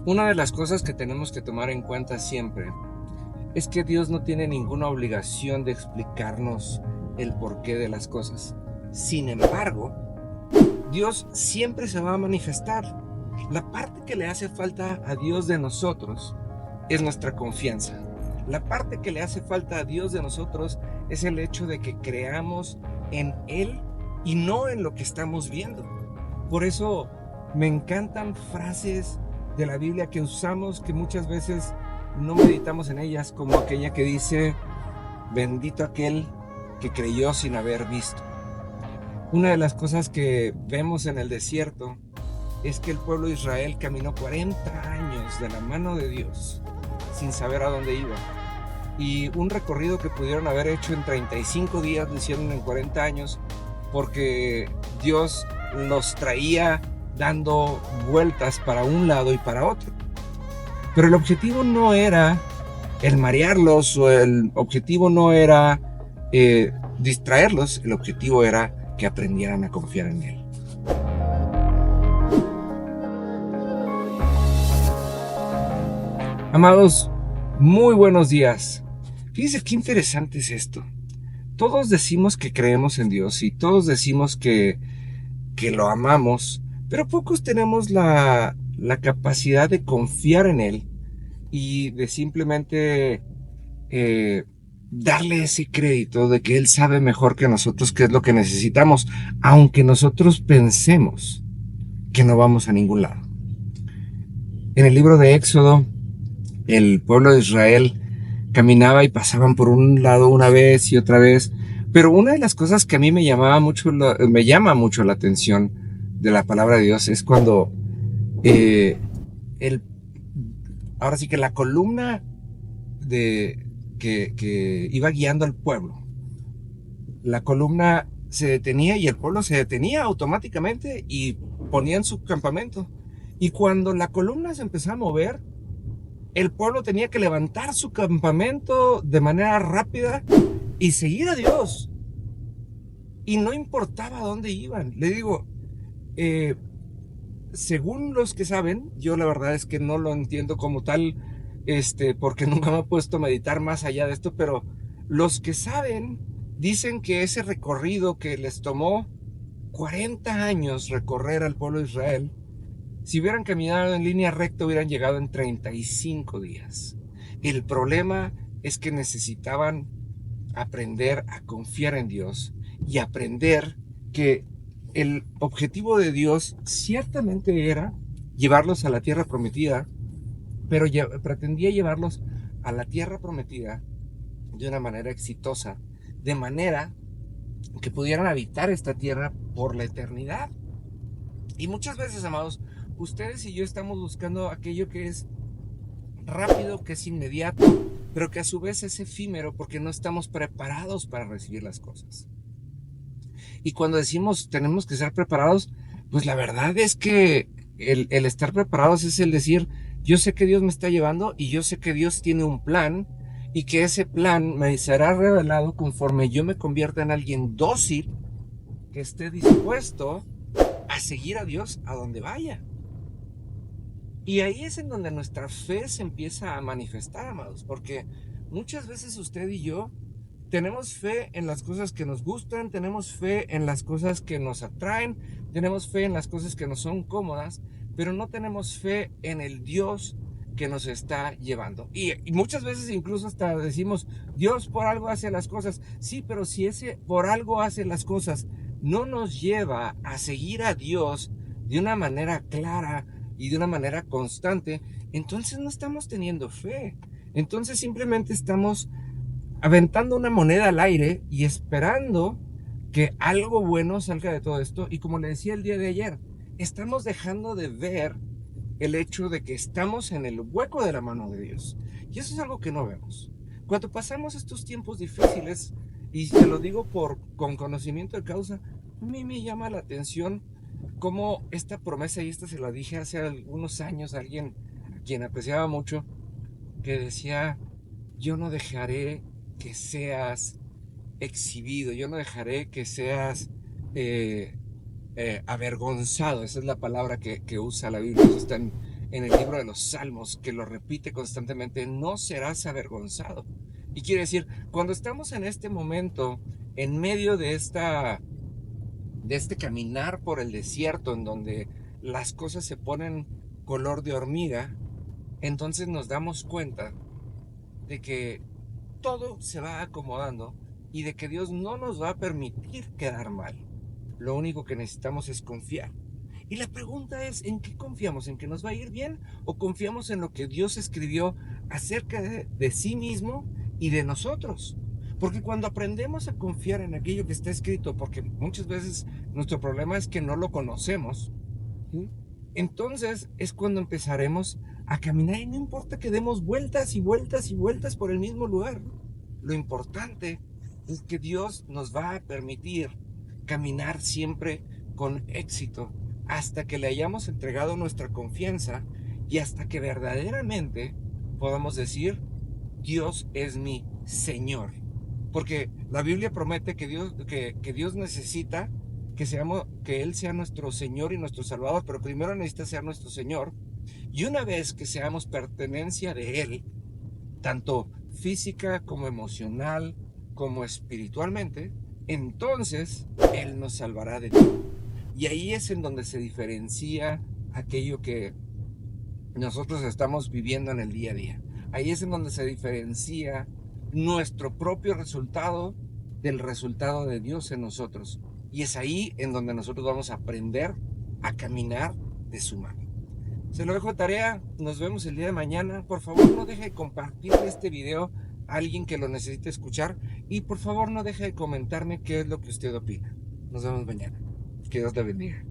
Una de las cosas que tenemos que tomar en cuenta siempre es que Dios no tiene ninguna obligación de explicarnos el porqué de las cosas. Sin embargo, Dios siempre se va a manifestar. La parte que le hace falta a Dios de nosotros es nuestra confianza. La parte que le hace falta a Dios de nosotros es el hecho de que creamos en Él y no en lo que estamos viendo. Por eso me encantan frases de la Biblia que usamos que muchas veces no meditamos en ellas, como aquella que dice, bendito aquel que creyó sin haber visto. Una de las cosas que vemos en el desierto es que el pueblo de Israel caminó 40 años de la mano de Dios sin saber a dónde iba. Y un recorrido que pudieron haber hecho en 35 días lo hicieron en 40 años porque Dios los traía dando vueltas para un lado y para otro. Pero el objetivo no era el marearlos o el objetivo no era distraerlos, el objetivo era que aprendieran a confiar en Él. Amados, muy buenos días. Fíjense qué interesante es esto. Todos decimos que creemos en Dios y todos decimos que lo amamos, pero pocos tenemos la capacidad de confiar en Él y de simplemente darle ese crédito de que Él sabe mejor que nosotros qué es lo que necesitamos, aunque nosotros pensemos que no vamos a ningún lado. En el libro de Éxodo, el pueblo de Israel caminaba y pasaban por un lado una vez y otra vez, pero una de las cosas que a mí me llama mucho la atención de la palabra de Dios es cuando eh, el, ahora sí que la columna que iba guiando al pueblo, la columna se detenía y el pueblo se detenía automáticamente y ponían su campamento. Y cuando la columna se empezó a mover, el pueblo tenía que levantar su campamento de manera rápida y seguir a Dios. Y no importaba dónde iban. Le digo, eh, según los que saben, yo la verdad es que no lo entiendo como tal, porque nunca me he puesto a meditar más allá de esto, pero los que saben dicen que ese recorrido que les tomó 40 años recorrer al pueblo de Israel, si hubieran caminado en línea recta hubieran llegado en 35 días. El problema es que necesitaban aprender a confiar en Dios y aprender que el objetivo de Dios ciertamente era llevarlos a la tierra prometida, pero pretendía llevarlos a la tierra prometida de una manera exitosa, de manera que pudieran habitar esta tierra por la eternidad. Y muchas veces, amados, ustedes y yo estamos buscando aquello que es rápido, que es inmediato, pero que a su vez es efímero porque no estamos preparados para recibir las cosas. Y cuando decimos tenemos que ser preparados, pues la verdad es que el estar preparados es el decir, yo sé que Dios me está llevando y yo sé que Dios tiene un plan y que ese plan me será revelado conforme yo me convierta en alguien dócil que esté dispuesto a seguir a Dios a donde vaya. Y ahí es en donde nuestra fe se empieza a manifestar, amados, porque muchas veces usted y yo tenemos fe en las cosas que nos gustan, tenemos fe en las cosas que nos atraen, tenemos fe en las cosas que nos son cómodas, pero no tenemos fe en el Dios que nos está llevando. Y muchas veces incluso hasta decimos, Dios por algo hace las cosas. Sí, pero si ese por algo hace las cosas no nos lleva a seguir a Dios de una manera clara y de una manera constante, entonces no estamos teniendo fe. Entonces simplemente estamos aventando una moneda al aire y esperando que algo bueno salga de todo esto. Y como le decía el día de ayer, estamos dejando de ver el hecho de que estamos en el hueco de la mano de Dios. Y eso es algo que no vemos. Cuando pasamos estos tiempos difíciles, y se lo digo con conocimiento de causa, a mí me llama la atención cómo esta promesa, y esta se la dije hace algunos años a alguien a quien apreciaba mucho, que decía, yo no dejaré que seas exhibido, yo no dejaré que seas avergonzado, esa es la palabra que usa la Biblia, eso está en el libro de los Salmos, que lo repite constantemente: no serás avergonzado. Y quiere decir, cuando estamos en este momento, en medio de este caminar por el desierto, en donde las cosas se ponen color de hormiga, entonces nos damos cuenta de que todo se va acomodando y de que Dios no nos va a permitir quedar mal. Lo único que necesitamos es confiar. Y la pregunta es, ¿en qué confiamos? ¿En que nos va a ir bien? ¿O confiamos en lo que Dios escribió acerca de sí mismo y de nosotros? Porque cuando aprendemos a confiar en aquello que está escrito, porque muchas veces nuestro problema es que no lo conocemos, ¿sí? Entonces es cuando empezaremos a caminar, y no importa que demos vueltas y vueltas y vueltas por el mismo lugar. Lo importante es que Dios nos va a permitir caminar siempre con éxito hasta que le hayamos entregado nuestra confianza y hasta que verdaderamente podamos decir: Dios es mi Señor. Porque la Biblia promete que Dios necesita que Él sea nuestro Señor y nuestro Salvador, pero primero necesita ser nuestro Señor. Y una vez que seamos pertenencia de Él, tanto física como emocional, como espiritualmente, entonces Él nos salvará de todo. Y ahí es en donde se diferencia aquello que nosotros estamos viviendo en el día a día. Ahí es en donde se diferencia nuestro propio resultado del resultado de Dios en nosotros. Y es ahí en donde nosotros vamos a aprender a caminar de su mano. Se lo dejo de tarea, nos vemos el día de mañana. Por favor, no deje de compartir este video a alguien que lo necesite escuchar. Y por favor, no deje de comentarme qué es lo que usted opina. Nos vemos mañana. Que Dios te bendiga.